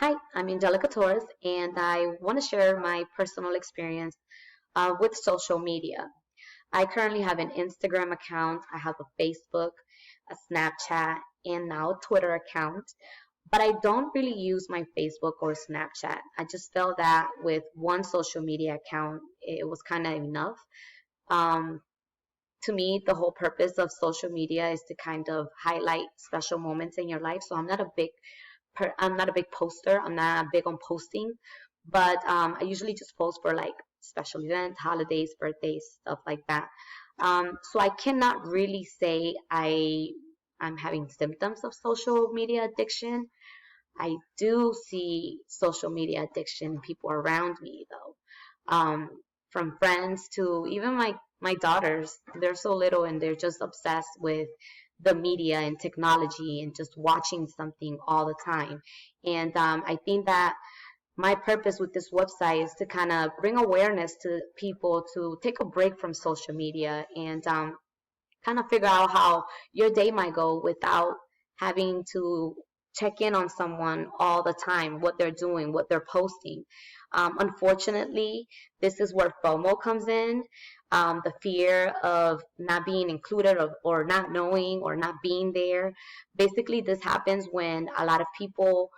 Hi, I'm Angelica Torres, and I want to share my personal experience with social media. I currently have an Instagram account, I have a Facebook, a Snapchat, and now a Twitter account, but I don't really use my Facebook or Snapchat. I just felt that with one social media account, it was kind of enough. Um, to me, the whole purpose of social media is to kind of highlight special moments in your life. So I'm not a big poster. I'm not big on posting, but I usually just post for like special events, holidays, birthdays, stuff like that. So I cannot really say I'm having symptoms of social media addiction. I do see social media addiction in people around me though, from friends to even my daughters. They're so little and they're just obsessed with the media and technology and just watching something all the time. And I think that my purpose with this website is to kind of bring awareness to people to take a break from social media and kind of figure out how your day might go without having to check in on someone all the time, what they're doing, what they're posting. Unfortunately, this is where FOMO comes in, the fear of not being included or not knowing or not being there. Basically, this happens when a lot of people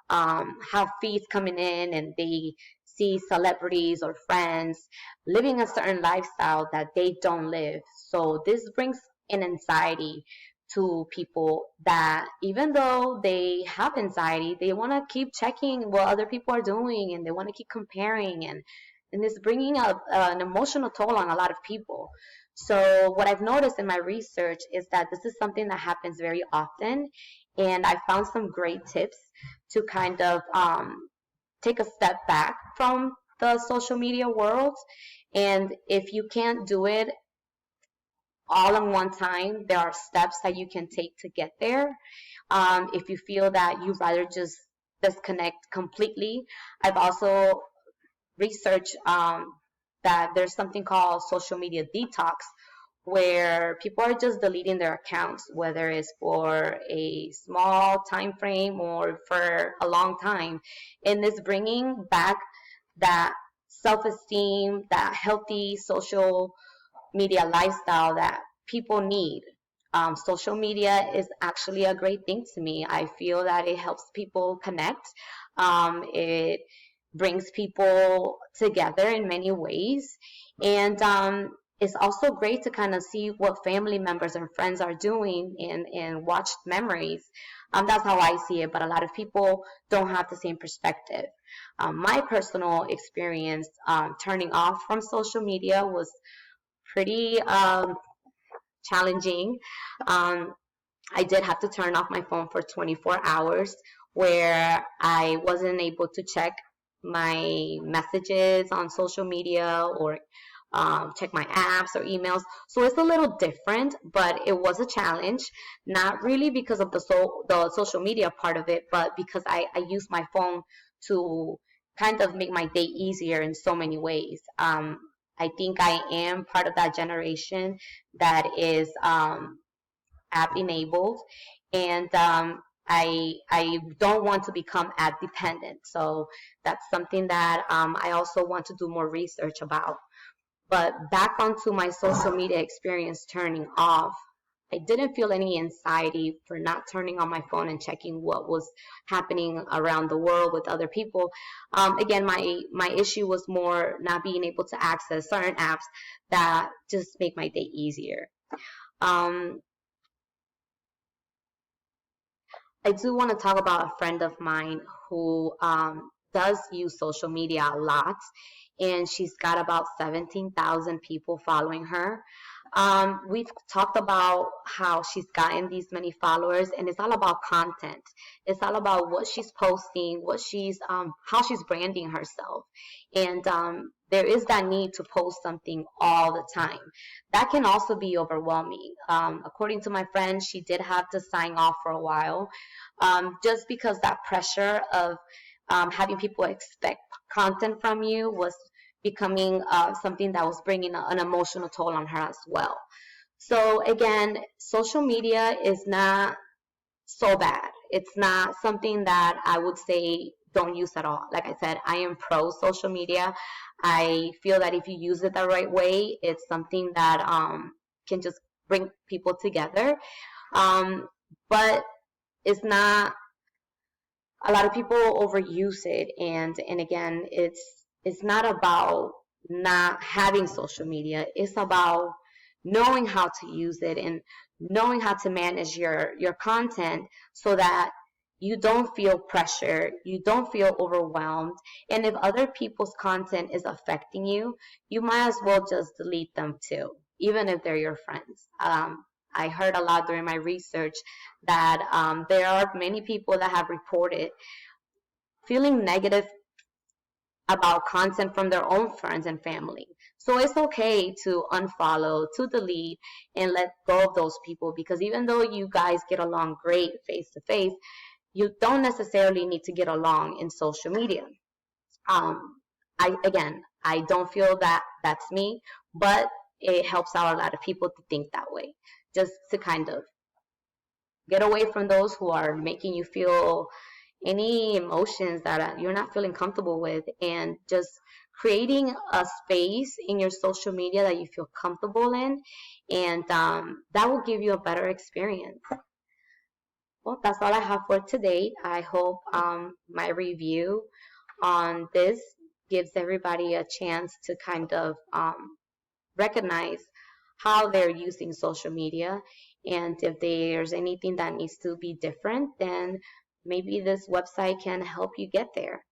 have feeds coming in and they see celebrities or friends living a certain lifestyle that they don't live. So this brings an anxiety to people that even though they have anxiety, they want to keep checking what other people are doing and they want to keep comparing and it's bringing up an emotional toll on a lot of people. So what I've noticed in my research is that this is something that happens very often, and I found some great tips to kind of take a step back from the social media world. And if you can't do it all in one time, there are steps that you can take to get there. If you feel that you'd rather just disconnect completely, I've also researched that there's something called social media detox, where people are just deleting their accounts, whether it's for a small time frame or for a long time, and it's bringing back that self-esteem, that healthy social media lifestyle that people need. Social media is actually a great thing to me. I feel that it helps people connect. It brings people together in many ways. And it's also great to kind of see what family members and friends are doing and watch memories. That's how I see it, but a lot of people don't have the same perspective. My personal experience turning off from social media was pretty challenging. Um, I did have to turn off my phone for 24 hours where I wasn't able to check my messages on social media or check my apps or emails. So it's a little different, but it was a challenge. Not really because of the social media part of it, but because I use my phone to kind of make my day easier in so many ways. I think I am part of that generation that is app enabled, and I don't want to become app dependent. So that's something that I also want to do more research about. But back onto my social media experience turning off, I didn't feel any anxiety for not turning on my phone and checking what was happening around the world with other people. Again, my issue was more not being able to access certain apps that just make my day easier. Um, I do want to talk about a friend of mine who does use social media a lot, and she's got about 17,000 people following her. We've talked about how she's gotten these many followers, and it's all about content. It's all about what she's posting, how she's branding herself, and there is that need to post something all the time. That can also be overwhelming. According to my friend, she did have to sign off for a while, just because that pressure of having people expect content from you was becoming something that was bringing an emotional toll on her as well. So again, social media is not so bad. It's not something that I would say don't use at all. Like I said, I am pro social media. I feel that if you use it the right way, it's something that can just bring people together. Um, but it's not, a lot of people overuse it, and again, it's not about not having social media. It's about knowing how to use it and knowing how to manage your content so that you don't feel pressure, you don't feel overwhelmed, and if other people's content is affecting you, you might as well just delete them too, even if they're your friends. I heard a lot during my research that there are many people that have reported feeling negative about content from their own friends and family. So it's okay to unfollow, to delete, and let go of those people, because even though you guys get along great face to face, you don't necessarily need to get along in social media. Um, I don't feel that that's me, but it helps out a lot of people to think that way, just to kind of get away from those who are making you feel any emotions that you're not feeling comfortable with, and just creating a space in your social media that you feel comfortable in, and that will give you a better experience. Well, that's all I have for today. I hope my review on this gives everybody a chance to kind of recognize how they're using social media, and if there's anything that needs to be different, then maybe this website can help you get there.